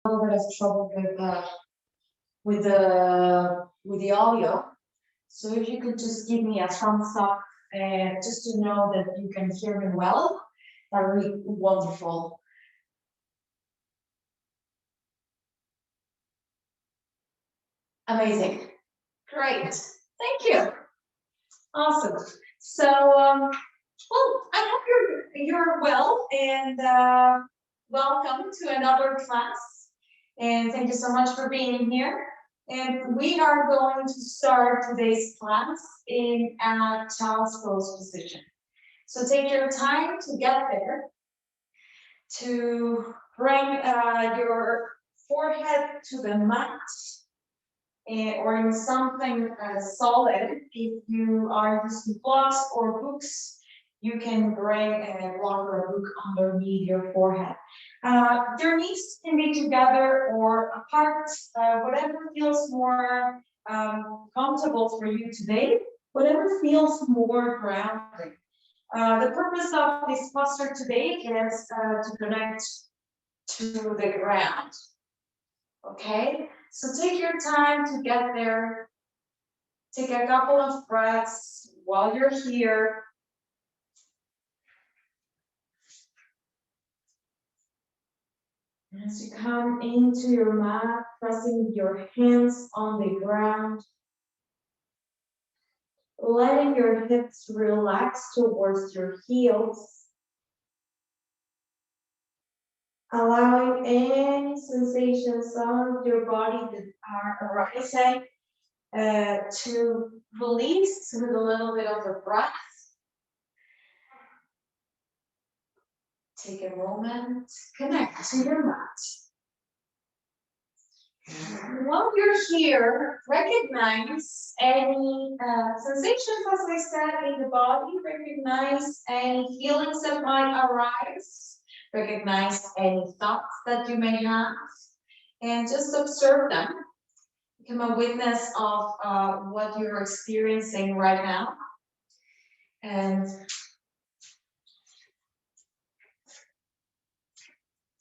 a little bit of trouble with the audio. So if you could just give me a thumbs up, just to know that you can hear me well, that would be wonderful. Amazing. Great. Thank you. Awesome. So, well, I hope you're well, and welcome to another class. And thank you so much for being here. And we are going to start today's class in a child's pose position. So take your time to get there, to bring your forehead to the mat, or in something solid. If you are using blocks or books, you can bring a block or a book underneath your forehead. Your knees can be together or apart, whatever feels more comfortable for you today, whatever feels more grounding. The purpose of this posture today is to connect to the ground. Okay, so take your time to get there. Take a couple of breaths while you're here. As you come into your mat, pressing your hands on the ground, letting your hips relax towards your heels, allowing any sensations on your body that are arising to release with a little bit of a breath. Take a moment, connect to your mat. While you're here, recognize any sensations, as I said, in the body. Recognize any feelings that might arise. Recognize any thoughts that you may have. And just observe them. Become a witness of what you're experiencing right now. And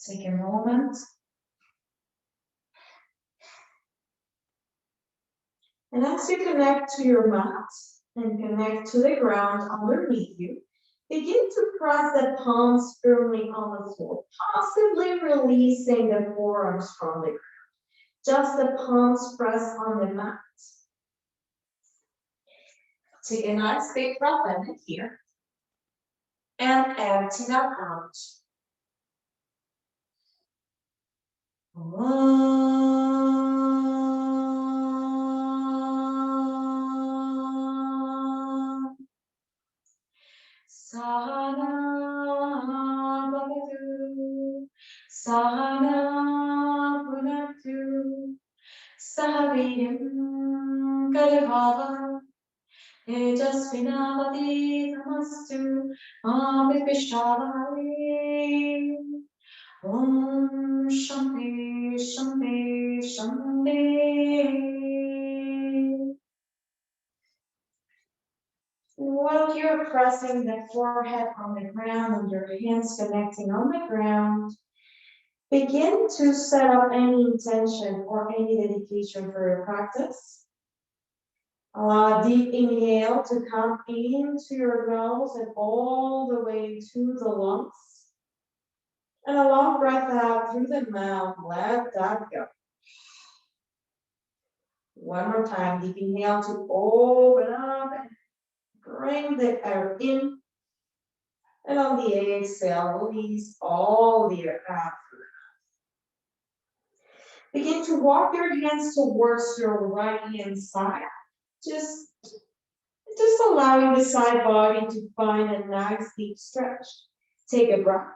take a moment. And as you connect to your mat and connect to the ground underneath you, begin to press the palms firmly on the floor, possibly releasing the forearms from the ground. Just the palms press on the mat. Take a nice big breath in here. And empty that out. Sahana Bhavatu, Sahana Punatu, Sahaviryam Karibhava, Tejasvinavati Namastu, Amipishadari. Om Shanti Shanti Shanti. While you're pressing the forehead on the ground and your hands connecting on the ground, begin to set up any intention or any dedication for your practice. Allow a deep inhale to come into your nose and all the way to the lungs. And a long breath out through the mouth. Let that go. One more time, deep inhale to open up and bring the air in. And on the exhale, release all the air out. Begin to walk your hands towards your right hand side. Just allowing the side body to find a nice deep stretch. Take a breath.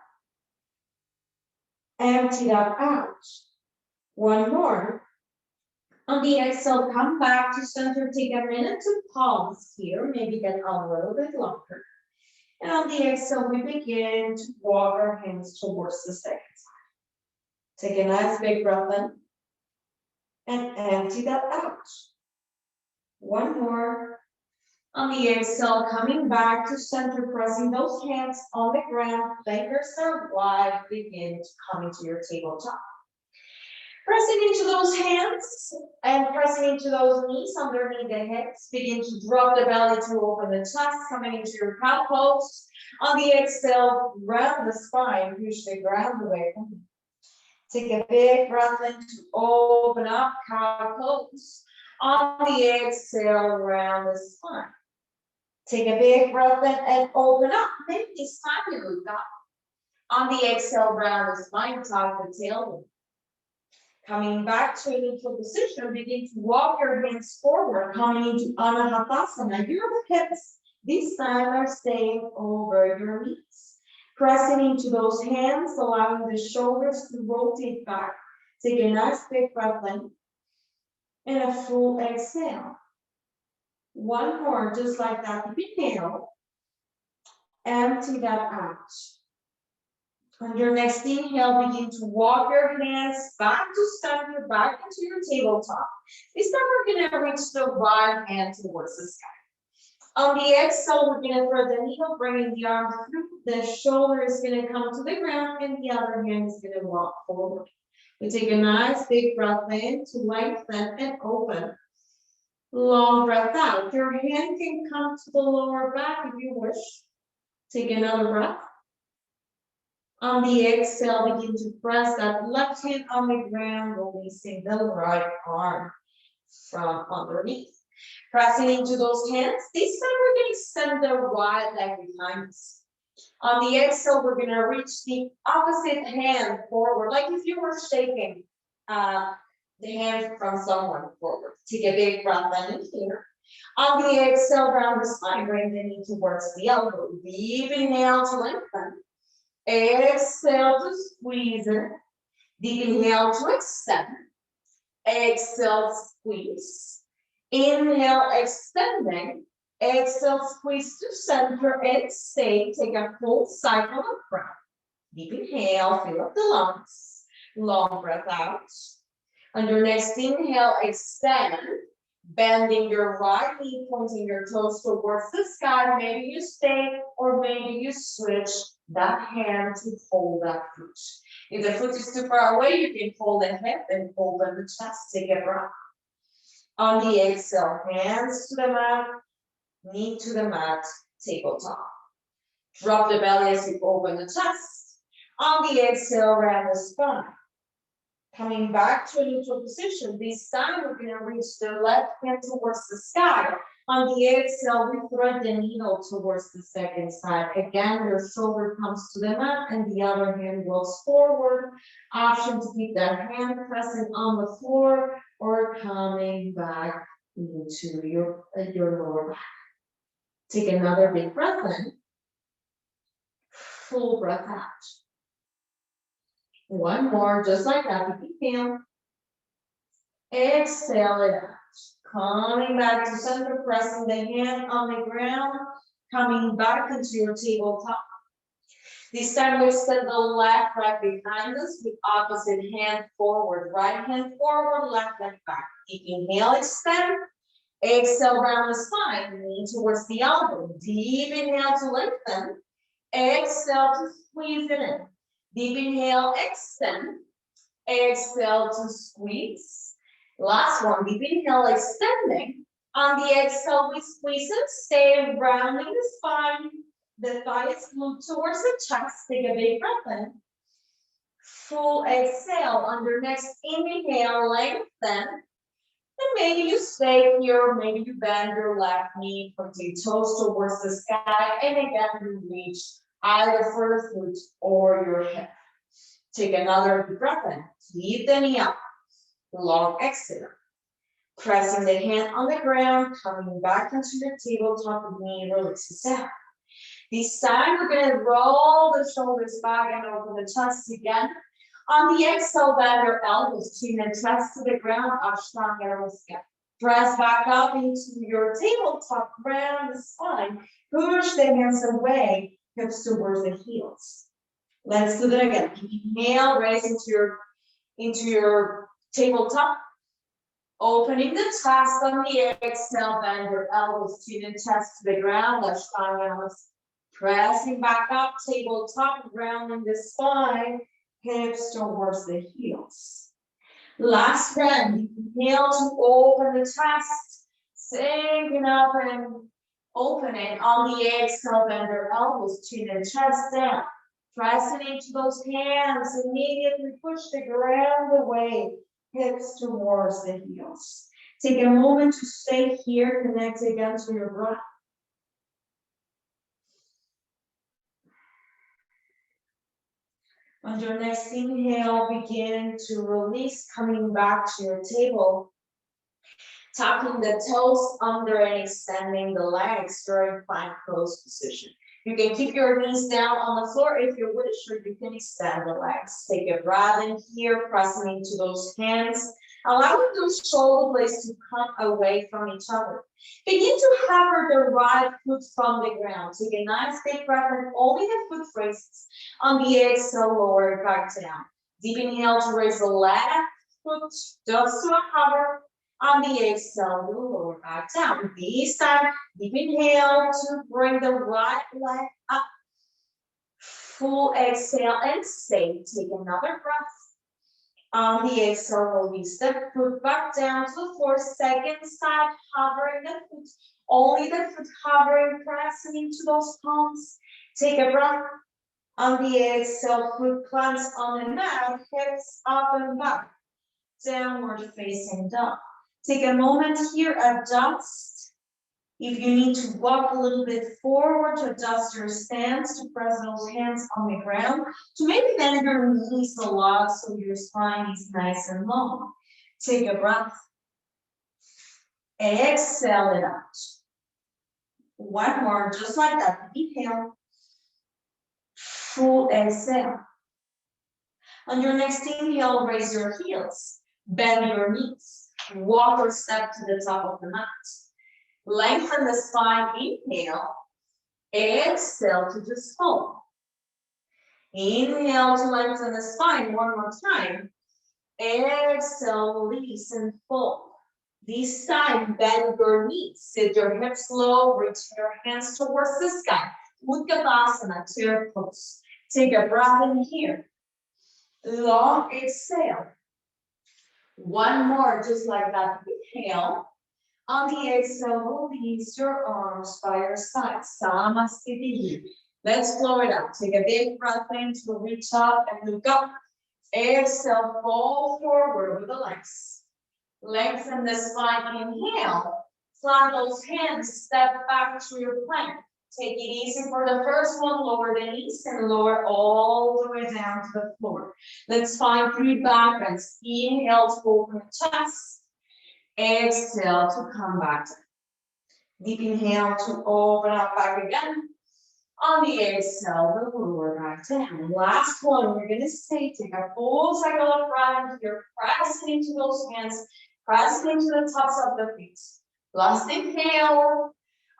Empty that out. One more. On the exhale, come back to center. Take a minute to pause here. Maybe get a little bit longer. And on the exhale, we begin to walk our hands towards the second side. Take a nice big breath in. And empty that out. One more. On the exhale, coming back to center, pressing those hands on the ground, fingers are wide, begin to come into your tabletop. Pressing into those hands and pressing into those knees underneath the hips. Begin to drop the belly to open the chest, coming into your cow pose. On the exhale, round the spine, push the ground away from you. Take a big breath in to open up, cow pose. On the exhale, round the spine. Take a big breath in and open up. Maybe this time you look up. On the exhale, round the spine, tuck the tailbone. Coming back to a neutral position, begin to walk your hands forward, coming into Anahatasana. Your hips this time are staying over your knees. Pressing into those hands, allowing the shoulders to rotate back. Take a nice big breath in and a full exhale. One more, just like that. Inhale. Empty that out. On your next inhale, begin to walk your hands back to center, back into your tabletop. This time we're going to reach the right hand towards the sky. On the exhale, we're going to thread the needle, bringing the arm through. The shoulder is going to come to the ground, and the other hand is going to walk forward. We take a nice big breath in to lengthen and open. Long breath out. Your hand can come to the lower back if you wish. Take another breath. On the exhale, begin to press that left hand on the ground, releasing the right arm from underneath. Pressing into those hands. This time we're going to extend the right leg behind us. On the exhale, we're going to reach the opposite hand forward, like if you were shaking the hand from someone forward. Take a big breath in here. On the exhale, round the spine, bring the knee towards the elbow. Deep inhale to lengthen. Exhale to squeeze it. Deep inhale to extend. Exhale, squeeze. Inhale, extending. Exhale, squeeze to center and stay. Take a full cycle of breath. Deep inhale, fill up the lungs. Long breath out. On your next inhale, extend. Bending your right knee, pointing your toes towards the sky. Maybe you stay or maybe you switch that hand to hold that foot. If the foot is too far away, you can hold the hip and hold on the chest. Take a breath. On the exhale, hands to the mat, knee to the mat, tabletop. Drop the belly as you open the chest. On the exhale, round the spine. Coming back to a neutral position. This time we're going to reach the left hand towards the sky. On the exhale, we thread the needle towards the second side. Again, your shoulder comes to the mat and the other hand goes forward. Option to keep that hand pressing on the floor or coming back into your lower back. Take another big breath in. Full breath out. One more, just like that. If you can. Exhale it out. Coming back to center, pressing the hand on the ground, coming back into your tabletop. This time we extend the left leg behind us with opposite hand forward. Right hand forward, left leg back. Inhale, extend. Exhale, round the spine, knee towards the elbow. Deep inhale to lengthen. Exhale to squeeze it in. Deep inhale, extend. Exhale to squeeze. Last one, deep inhale, extending. On the exhale, we squeeze and stay rounding the spine. The thighs move towards the chest. Take a big breath in. Full exhale. On your next inhale, lengthen. And maybe you stay here, maybe you bend your left knee, put your toes towards the sky, and again, you reach either for the foot or your hip. Take another deep breath in. Keep the knee up. Long exhale. Pressing the hand on the ground, coming back into your tabletop, knee releases out. This time, we're going to roll the shoulders back and open the chest again. On the exhale, bend your elbows, chin and chest to the ground, Ashtanga Namaskar. Press back up into your tabletop, round the spine. Push the hands away, hips towards the heels. Let's do that again. Inhale, raise into your tabletop. Opening the chest on the exhale, bend your elbows, chin and chest to the ground, Ashtanga Namaskar. Pressing back up, tabletop, rounding the spine, hips towards the heels. Last round, inhale to open the chest, sinking up and opening. On the exhale, bend your elbows, chin and chest down. Pressing into those hands, immediately push the ground away, hips towards the heels. Take a moment to stay here, connect again to your breath. On your next inhale, begin to release, coming back to your table. Tucking the toes under and extending the legs during plank pose position. You can keep your knees down on the floor if you wish, or you can extend the legs. Take a breath in here, pressing into those hands, allowing those shoulder blades to come away from each other. Begin to hover the right foot from the ground. Take a nice big breath and only the foot raises. On the exhale, lower it back down. Deep inhale to raise the left foot just to a hover. On the exhale, we'll lower back down. This time, deep inhale to bring the right leg up. Full exhale and stay. Take another breath. On the exhale, release the foot back down to the floor. Second side, hovering the foot. Only the foot hovering, pressing into those palms. Take a breath. On the exhale, foot plants on the mat, hips up and back. Downward facing dog. Take a moment here, adjust. If you need to walk a little bit forward to adjust your stance, to press those hands on the ground, to maybe bend your knees a lot so your spine is nice and long. Take a breath. Exhale it out. One more, just like that. Inhale. Full exhale. On your next inhale, raise your heels. Bend your knees. Walk or step to the top of the mat. Lengthen the spine, inhale. Exhale to just fold. Inhale to lengthen the spine one more time. Exhale, release and fold. This time, bend your knees. Sit your hips low, reach your hands towards the sky. Utkatasana, chair pose. Take a breath in here. Long exhale. One more, just like that. Inhale. On the exhale, release your arms by your side. Samasthiti. Let's flow it out. Take a big breath in to reach up and look up. Exhale, fall forward with the legs. Lengthen the spine. Inhale. Plant those hands. Step back to your plank. Take it easy for the first one. Lower the knees and lower all the way down to the floor. Let's find 3 back bends. Inhale to open the chest. Exhale to come back. Deep inhale to open up back again. On the exhale, we'll lower back down. Last one, we're gonna stay. Take a full cycle of breath here. Pressing into those hands. Pressing into the tops of the feet. Last inhale.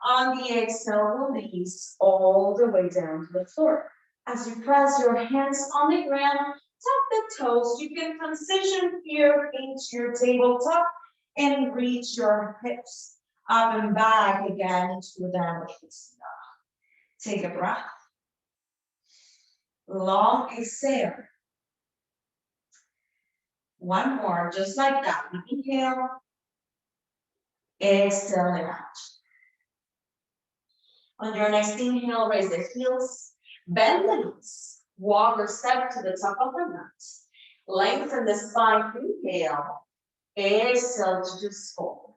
On the exhale, release all the way down to the floor. As you press your hands on the ground, tap the toes. You can transition here into your tabletop and reach your hips up and back again into the downward facing dog. Take a breath. Long exhale. One more, just like that. Inhale. Exhale it out. On your next inhale, raise the heels, bend the knees, walk or step to the top of the mat. Lengthen the spine, inhale, exhale to just fold.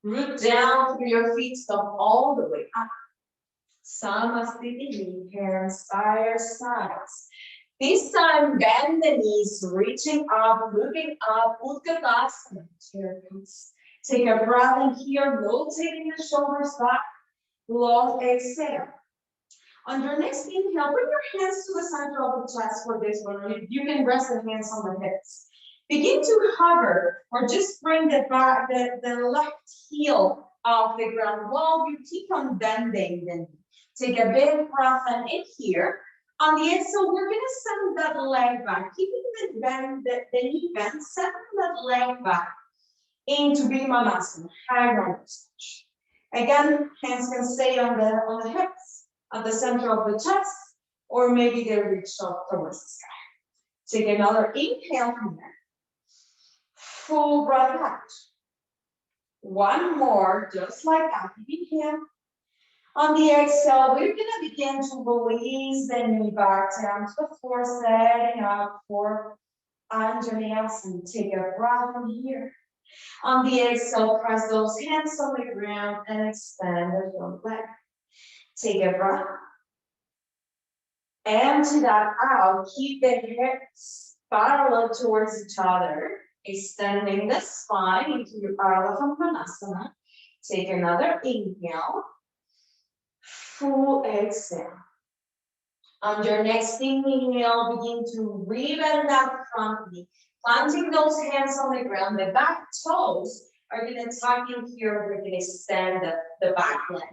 Root down through your feet, stop all the way up. Samasthiti, hands by your sides. This time, bend the knees, reaching up, moving up, Utkatasana, chair pose. Take a breath in here, rotating the shoulders back. Long exhale. On your next inhale, bring your hands to the center of the chest for this one. You can rest the hands on the hips. Begin to hover or just bring the left heel off the ground while you keep on bending the knee. Take a big breath in here. On the exhale, we're gonna send that leg back, keeping the knee bent, send that leg back into Vimanasana, high runner's stretch. Again, hands can stay on the hips, at the center of the chest, or maybe they reach up towards the sky. Take another inhale from there. Full breath out. One more, just like that. Inhale. On the exhale, we're gonna begin to release the knee back down to the floor, setting up for Anjaneyasana. Take a breath in here. On the exhale, press those hands on the ground and extend the front leg. Take a breath. Empty that out. Keep the hips parallel towards each other. Extending the spine into your Ardha Uttanasana. Take another inhale. Full exhale. On your next inhale, begin to rebend that front knee. Planting those hands on the ground. The back toes are going to tuck in here. We're going to extend the back leg.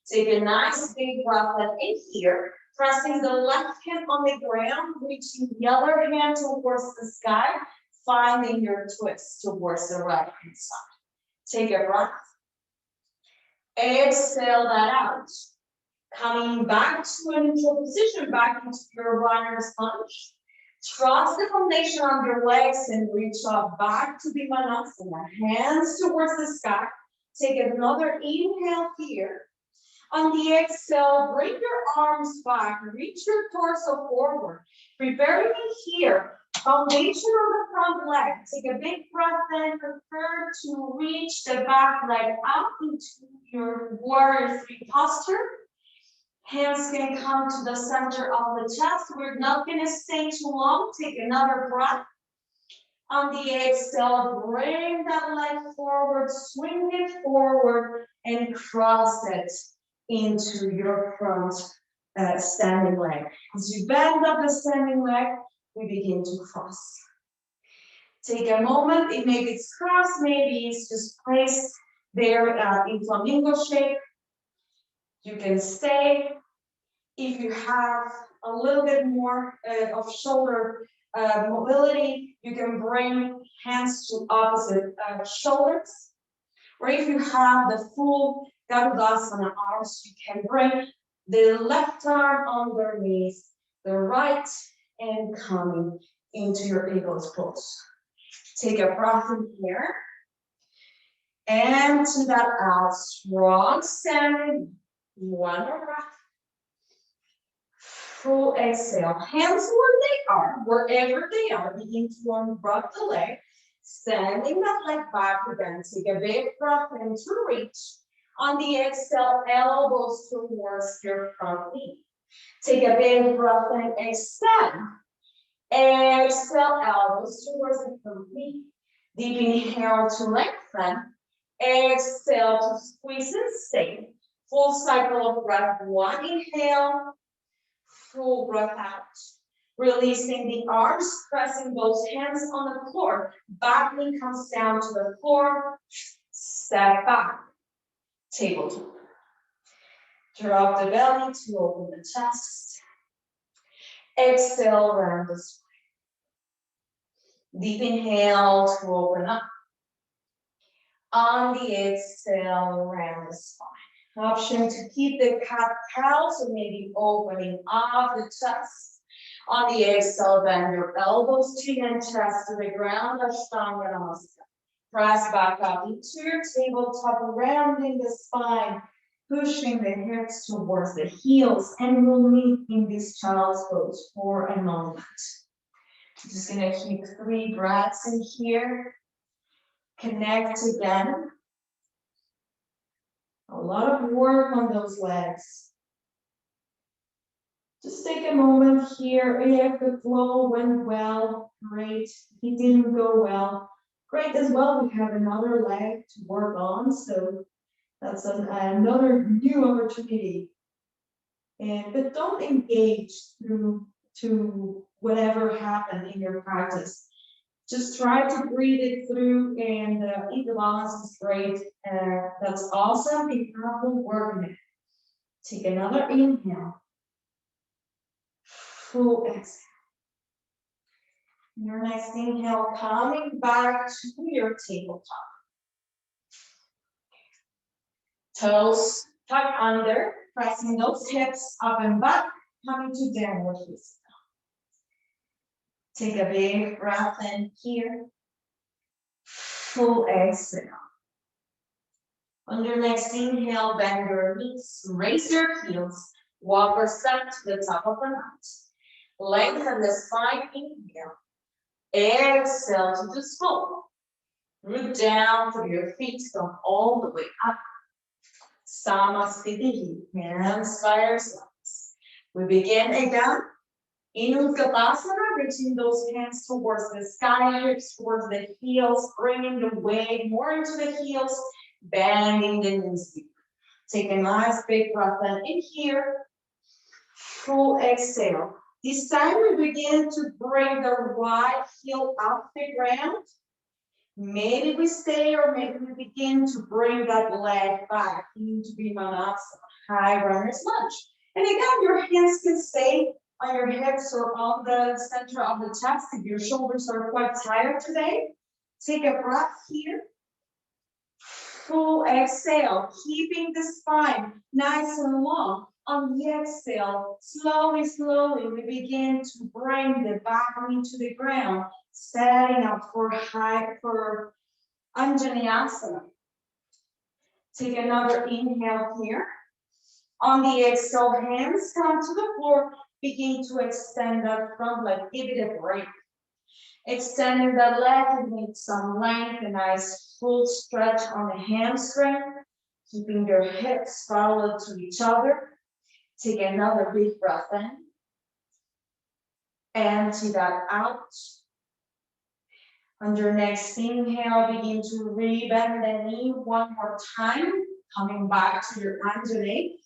Take a nice big breath in here. Pressing the left hand on the ground, reaching the other hand towards the sky, finding your twist towards the right hand side. Take a breath. Exhale that out. Coming back to a neutral position, back into your runner's lunge. Trust the foundation on your legs and reach up back to the Manasana. Hands towards the sky. Take another inhale here. On the exhale, bring your arms back, reach your torso forward. Preparing here, foundation on the front leg. Take a big breath in, prepare to reach the back leg out into your warrior three posture. Hands can come to the center of the chest. We're not gonna stay too long. Take another breath. On the exhale, bring that leg forward, swing it forward, and cross it into your front standing leg. As you bend up the standing leg, we begin to cross. Take a moment, maybe it's crossed, maybe it's just placed there in flamingo shape. You can stay. If you have a little bit more of shoulder mobility, you can bring hands to opposite shoulders. Or if you have the full Garudasana arms, you can bring the left arm underneath the right and coming into your eagle's pose. Take a breath in here. Empty that out. Strong standing. One more breath. Full exhale. Hands where they are, wherever they are. Begin to unwrap the leg. Standing that leg back again. Take a big breath in to reach. On the exhale, elbows towards your front knee. Take a big breath in, extend. Exhale, elbows towards the front knee. Deep inhale to lengthen. Exhale to squeeze and stay. Full cycle of breath. One inhale. Full breath out. Releasing the arms, pressing those hands on the floor. Back knee comes down to the floor. Step back. Tabletop. Drop the belly to open the chest. Exhale, round the spine. Deep inhale to open up. On the exhale, round the spine. Option to keep the cat-cow, so maybe opening up the chest. On the exhale, bend your elbows, chin and chest to the ground, Ashtanga Namaskar. Press back up into your tabletop, rounding the spine, pushing the hips towards the heels, and release in this child's pose for a moment. Just gonna keep 3 breaths in here. Connect again. A lot of work on those legs. Just take a moment here. If the flow went well, great. If it didn't go well, great as well. We have another leg to work on, so that's another new opportunity. But don't engage to whatever happened in your practice. Just try to breathe it through, and if the balance is great, that's awesome. Be careful working it. Take another inhale. Full exhale. Your next inhale, coming back to your tabletop. Toes tuck under, pressing those hips up and back, coming to downward facing. Take a big breath in here. Full exhale. On your next inhale, bend your knees, raise your heels, walk or step to the top of the mat. Lengthen the spine, inhale. Exhale to the slope. Root down through your feet, come all the way up. Samasthiti, hands by your sides. We begin again. In Utkatasana, reaching those hands towards the sky, hips towards the heels, bringing the weight more into the heels, bending the knees deep. Take a nice big breath in here. Full exhale. This time we begin to bring the right heel off the ground. Maybe we stay or maybe we begin to bring that leg back into Vimanasana, high runner's lunge. And again, your hands can stay on your hips or on the center of the chest if your shoulders are quite tired today. Take a breath here. Full exhale, keeping the spine nice and long. On the exhale, slowly, we begin to bring the back knee to the ground, setting up for Anjaneyasana. Take another inhale here. On the exhale, hands come to the floor. Begin to extend that front leg, give it a break. Extending the leg and make some length, a nice full stretch on the hamstring, keeping your hips parallel to each other. Take another big breath in. Empty that out. On your next inhale, begin to rebend the knee one more time, coming back to your Anjali.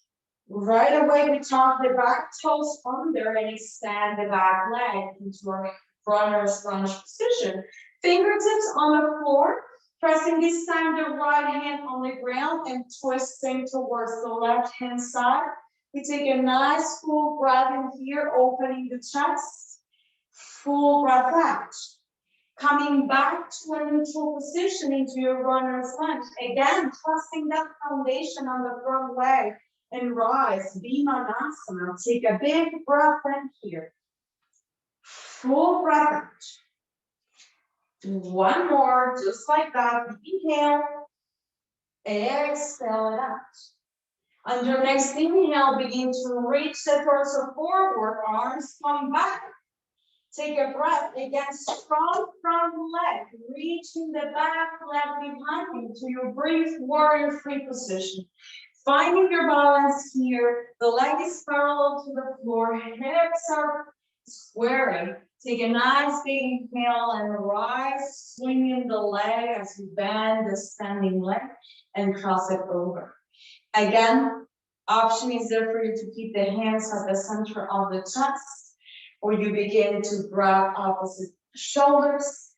Right away, we tuck the back toes under and extend the back leg into a runner's lunge position. Fingertips on the floor, pressing this time the right hand on the ground and twisting towards the left hand side. We take a nice full breath in here, opening the chest. Full breath out. Coming back to a neutral position into your runner's lunge. Again, trusting that foundation on the front leg and rise, Vimanasana. Take a big breath in here. Full breath out. Do one more, just like that. Inhale. Exhale it out. On your next inhale, begin to reach the torso forward, arms come back. Take a breath, again, strong front leg, reaching the back leg behind you to your brief warrior three position. Finding your balance here, the leg is parallel to the floor, hips are squaring. Take a nice big inhale and rise, swinging the leg as you bend the standing leg and cross it over. Again, option is there for you to keep the hands at the center of the chest, or you begin to grab opposite shoulders.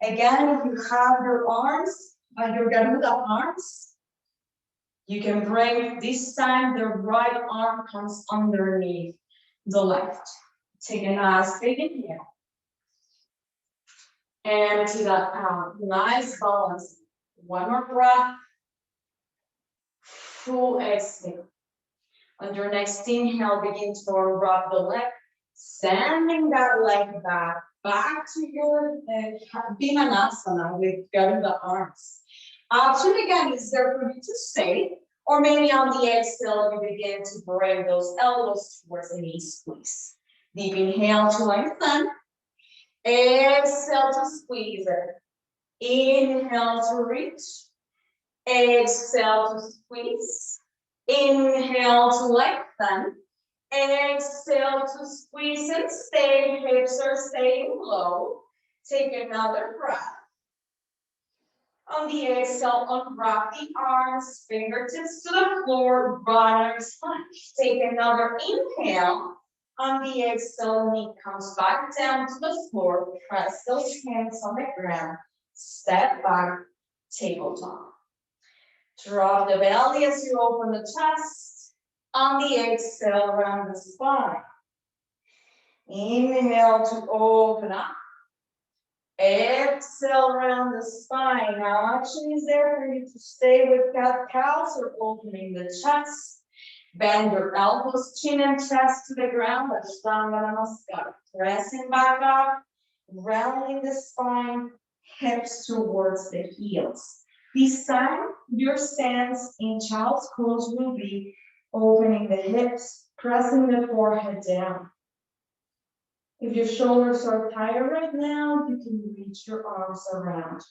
Again, if you have your arms, your Garuda arms, you can bring, this time the right arm comes underneath the left. Take a nice big inhale. Empty that out. Nice balance. One more breath. Full exhale. On your next inhale, begin to unwrap the leg, sending that leg back to your Vimanasana with Garuda arms. Option again is there for you to stay, or maybe on the exhale, you begin to bring those elbows towards the knee squeeze. Deep inhale to lengthen. Exhale to squeeze it. Inhale to reach. Exhale to squeeze. Inhale to lengthen. Exhale to squeeze and stay. Hips are staying low. Take another breath. On the exhale, unwrap the arms, fingertips to the floor, runner's lunge. Take another inhale. On the exhale, knee comes back down to the floor. Press those hands on the ground. Step back, tabletop. Drop the belly as you open the chest. On the exhale, round the spine. Inhale to open up. Exhale around the spine. Now, option is there for you to stay with cat-cows or opening the chest. Bend your elbows, chin and chest to the ground. Ashtanga Namaskar. Pressing back up, rounding the spine, hips towards the heels. This time, your stance in child's pose will be opening the hips, pressing the forehead down. If your shoulders are tired right now, you can reach your arms around.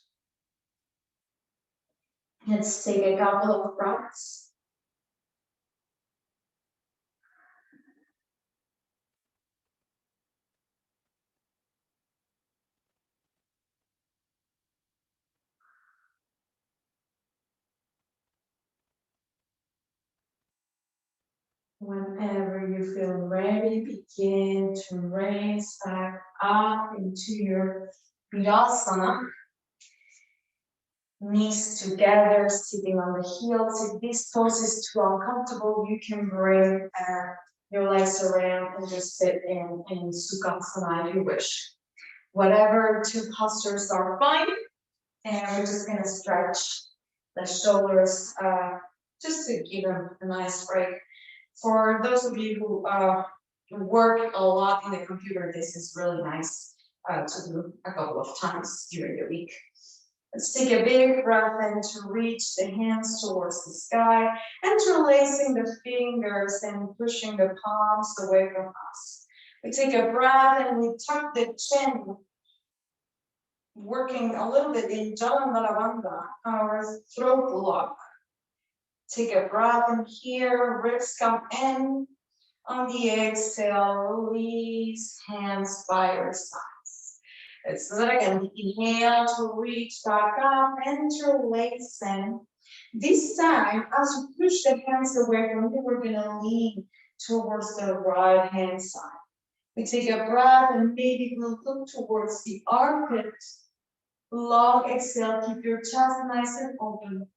Let's take a couple of breaths. Whenever you feel ready, begin to raise back up into your Virasana. Knees together, sitting on the heels. If this pose is too uncomfortable, you can bring your legs around and just sit in Sukhasana if you wish. Whatever two postures are fine. And we're just going to stretch the shoulders just to give them a nice break. For those of you who work a lot in the computer, this is really nice to do a couple of times during the week. Let's take a big breath in to reach the hands towards the sky, interlacing the fingers and pushing the palms away from us. We take a breath and we tuck the chin, working a little bit in Jalandharavandha, our throat block. Take a breath in here, ribs come in. On the exhale, release, hands by your sides. Let's do that again. Inhale to reach back up, interlacing. This time, as you push the hands away from you, we're going to lean towards the right hand side. We take a breath and maybe we'll look towards the armpit. Long exhale, keep your chest nice and open.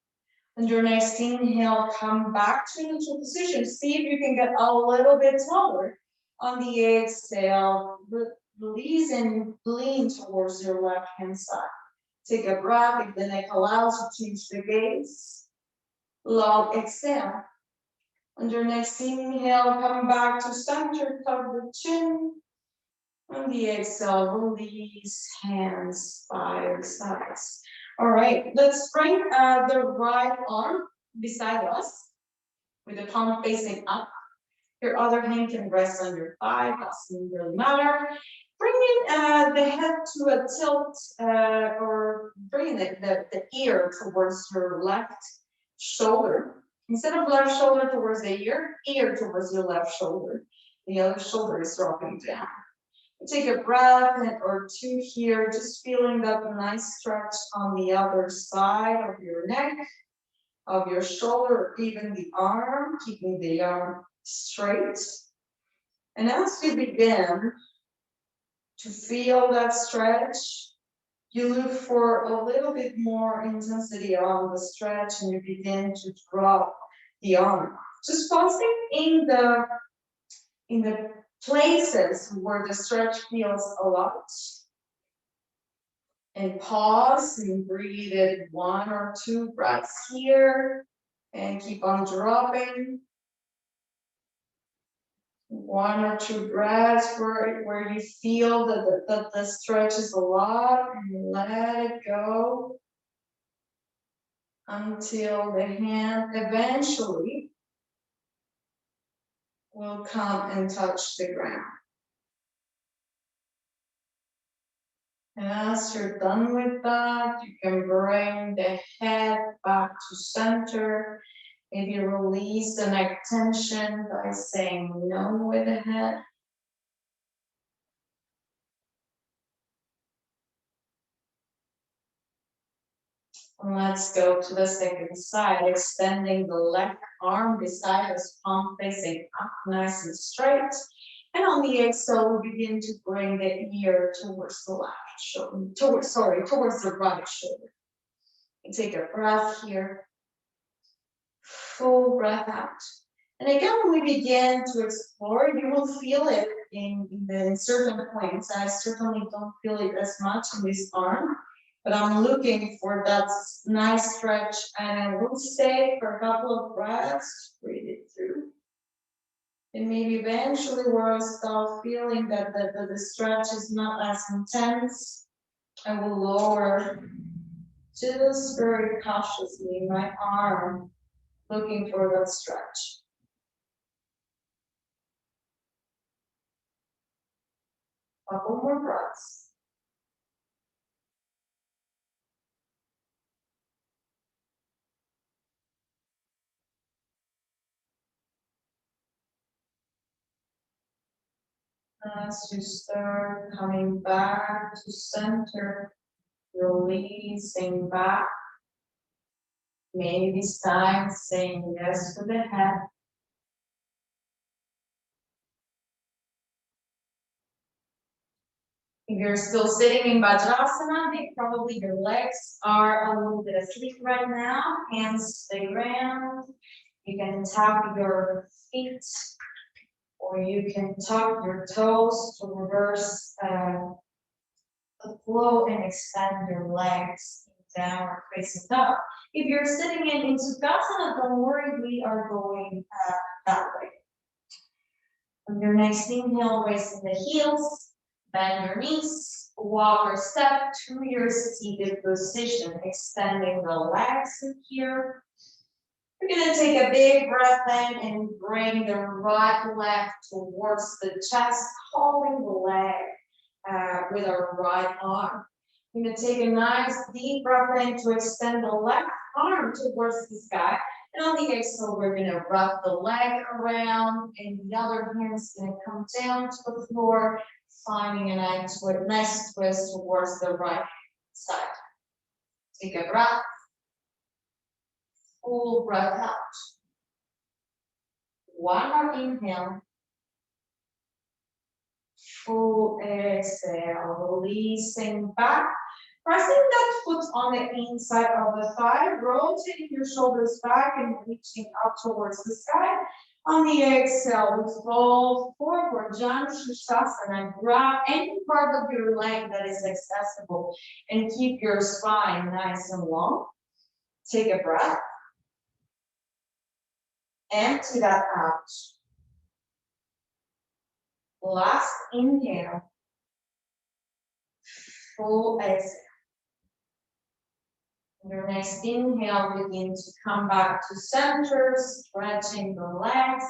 And your next inhale, come back to neutral position. See if you can get a little bit taller. On the exhale, release and lean towards your left hand side. Take a breath. If the neck allows you, change the gaze. Long exhale. On your next inhale, come back to center, tuck the chin. On the exhale, release, hands by your sides. All right, let's bring the right arm beside us with the palm facing up. Your other hand can rest on your thigh, doesn't really matter. Bringing the head to a tilt or bringing the ear towards your left shoulder. Instead of left shoulder towards the ear towards your left shoulder. The other shoulder is dropping down. Take a breath or two here, just feeling that nice stretch on the other side of your neck, of your shoulder, or even the arm, keeping the arm straight. And as you begin to feel that stretch, you look for a little bit more intensity on the stretch and you begin to drop the arm. Just pausing in the places where the stretch feels a lot. And pause and breathe in 1 or 2 breaths here. And keep on dropping. 1 or 2 breaths where you feel that the stretch is a lot. And let it go. Until the hand eventually will come and touch the ground. And as you're done with that, you can bring the head back to center. Maybe release the neck tension by saying no with the head. And let's go to the second side, extending the left arm beside us, palm facing up, nice and straight. And on the exhale, we begin to bring the ear towards the left shoulder, towards the right shoulder. And take a breath here. Full breath out. And again, when we begin to explore, you will feel it in certain points. I certainly don't feel it as much in this arm, but I'm looking for that nice stretch, and I will stay for a couple of breaths, breathe it through. And maybe eventually where I start feeling that the stretch is not as intense, I will lower just very cautiously my arm, looking for that stretch. Couple more breaths. As you start coming back to center, releasing back. Maybe this time saying yes to the head. If you're still sitting in Vajrasana, then probably your legs are a little bit asleep right now. Hands stay round. You can tap your feet, or you can tuck your toes to reverse the flow and extend your legs downward facing up. If you're sitting in Sukhasana, don't worry, we are going that way. On your next inhale, raising the heels, bend your knees, walk or step to your seated position, extending the legs in here. We're gonna take a big breath in and bring the right leg towards the chest, holding the leg with our right arm. We're gonna take a nice deep breath in to extend the left arm towards the sky. And on the exhale, we're gonna wrap the leg around and the other hand's gonna come down to the floor, finding a nice twist towards the right side. Take a breath. Full breath out. One more inhale. Full exhale, releasing back. Pressing that foot on the inside of the thigh, rotating your shoulders back and reaching up towards the sky. On the exhale, we fold forward, Janu Sirsasana. Grab any part of your leg that is accessible and keep your spine nice and long. Take a breath. Empty that out. Last inhale. Full exhale. Your next inhale, begin to come back to center, stretching the legs,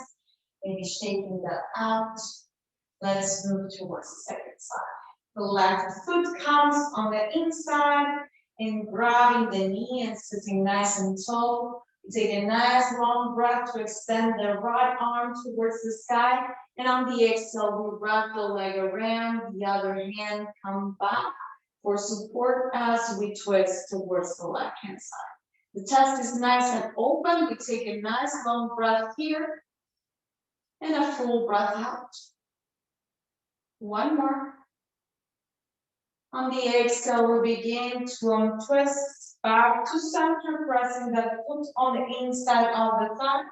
maybe shaking that out. Let's move towards the second side. The left foot comes on the inside and grabbing the knee and sitting nice and tall. Take a nice long breath to extend the right arm towards the sky. And on the exhale, we wrap the leg around, the other hand come back for support as we twist towards the left hand side. The chest is nice and open. We take a nice long breath here and a full breath out. One more. On the exhale, we begin to untwist back to center, pressing that foot on the inside of the thigh,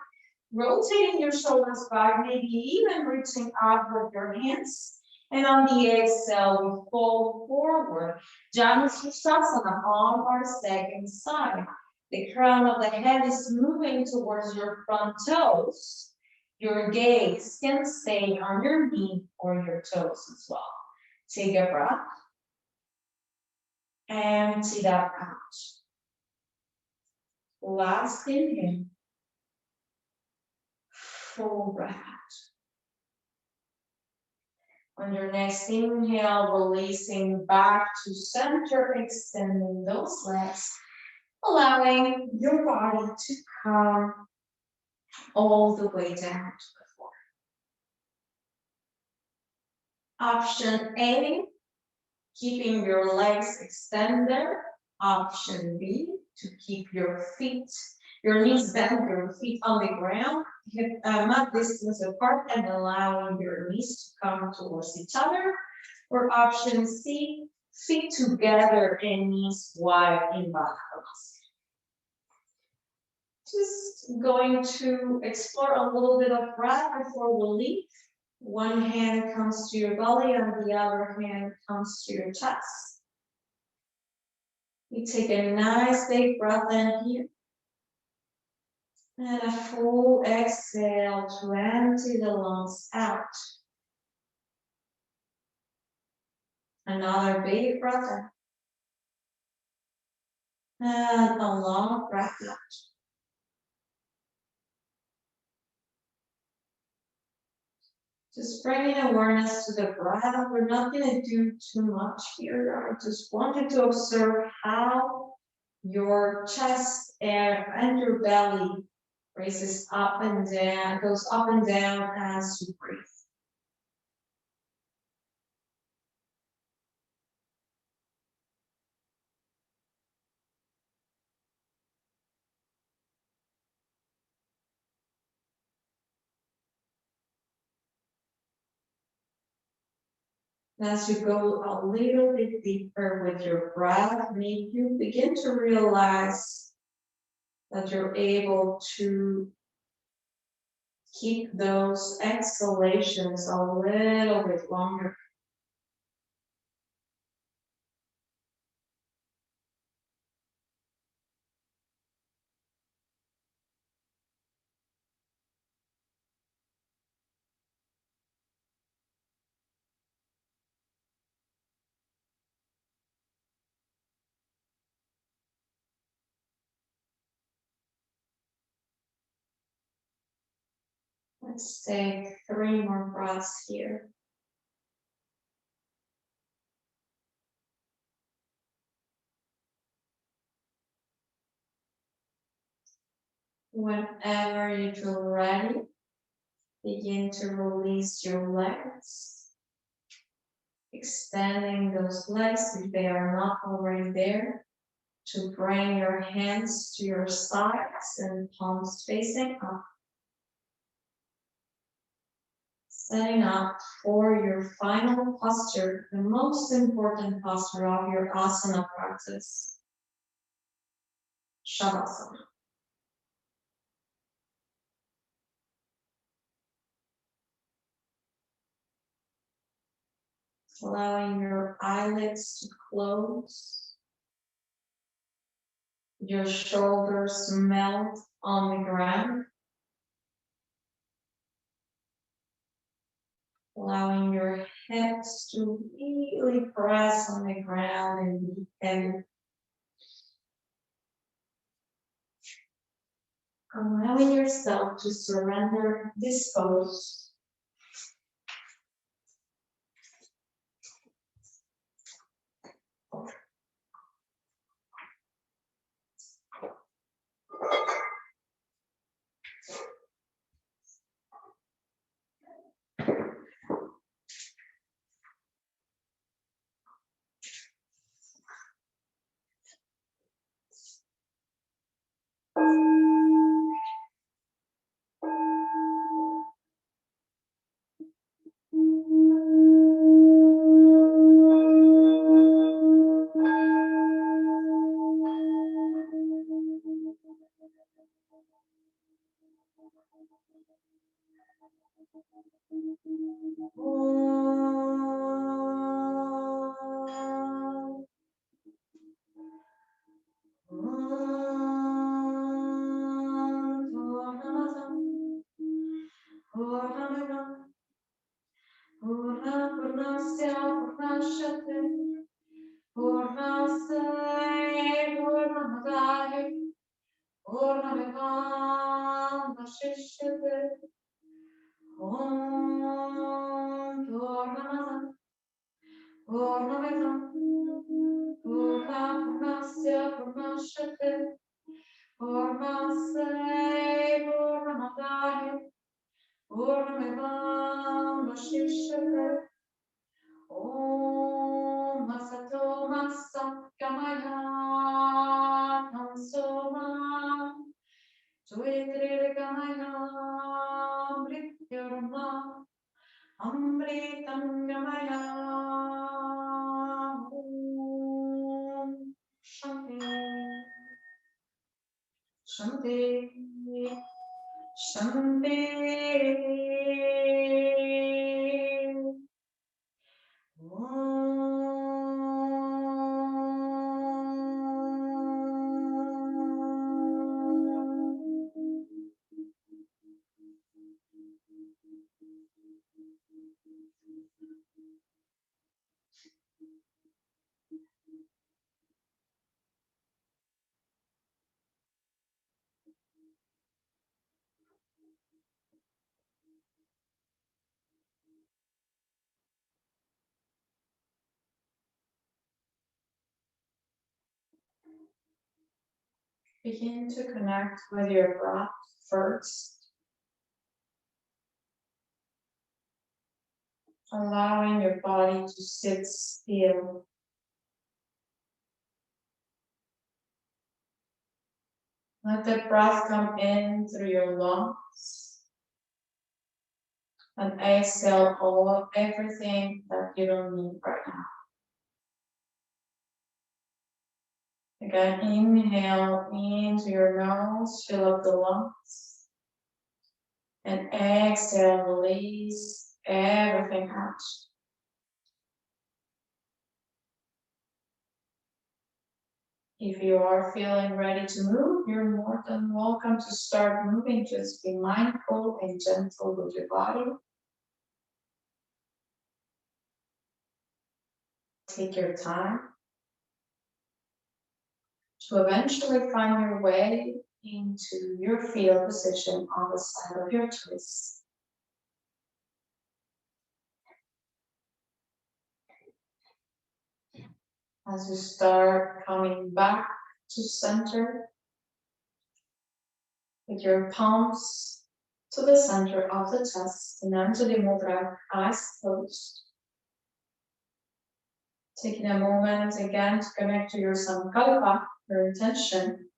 rotating your shoulders back, maybe even reaching out with your hands. And on the exhale, we fold forward. Janu Sirsasana on our second side. The crown of the head is moving towards your front toes. Your gaze can stay on your knee or your toes as well. Take a breath. Empty that out. Last inhale. Full breath out. On your next inhale, releasing back to center, extending those legs, allowing your body to come all the way down to the floor. Option A, keeping your legs extended. Option B, to keep your knees bent, your feet on the ground, mat distance apart and allowing your knees to come towards each other. Or option C, feet together and knees wide in Baddha. Just going to explore a little bit of breath before we leave. One hand comes to your belly and the other hand comes to your chest. You take a nice big breath in here. And a full exhale to empty the lungs out. Another big breath in. And a long breath out. Just bringing awareness to the breath. We're not going to do too much here. I just wanted to observe how your chest and your belly raises up and down, goes up and down as you breathe. As you go a little bit deeper with your breath, maybe you begin to realize that you're able to keep those exhalations a little bit longer. Let's take 3 more breaths here. Whenever you feel ready, begin to release your legs, extending those legs if they are not already there, to bring your hands to your sides and palms facing up. Setting up for your final posture, the most important posture of your asana practice, Shavasana. Allowing your eyelids to close, your shoulders to melt on the ground, allowing your hips to really press on the ground and be heavy. Allowing yourself to surrender this pose. Shanti, Shanti. Begin to connect with your breath first, allowing your body to sit still. Let the breath come in through your lungs and exhale everything that you don't need right now. Again, inhale into your nose, fill up the lungs, and exhale, release everything out. If you are feeling ready to move, you're more than welcome to start moving. Just be mindful and gentle with your body. Take your time to eventually find your way into your fetal position on the side of your twist. As you start coming back to center, with your palms to the center of the chest, and Anjali Mudra, eyes closed. Taking a moment again to connect to your sankalpa, your intention.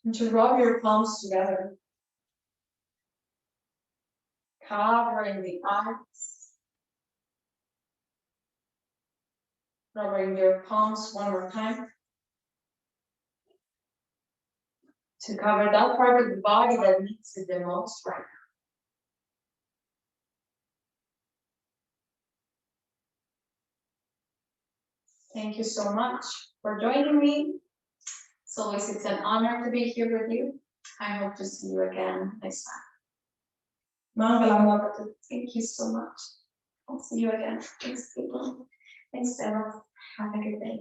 And to rub your palms together, covering the eyes, rubbing your palms one more time to cover that part of the body that needs it the most right now. Thank you so much for joining me. It's an honor to be here with you. I hope to see you again next time. Mangalam Bhavatu. Thank you so much. I'll see you again. Thanks, people. Thanks, Sarah. Have a good day.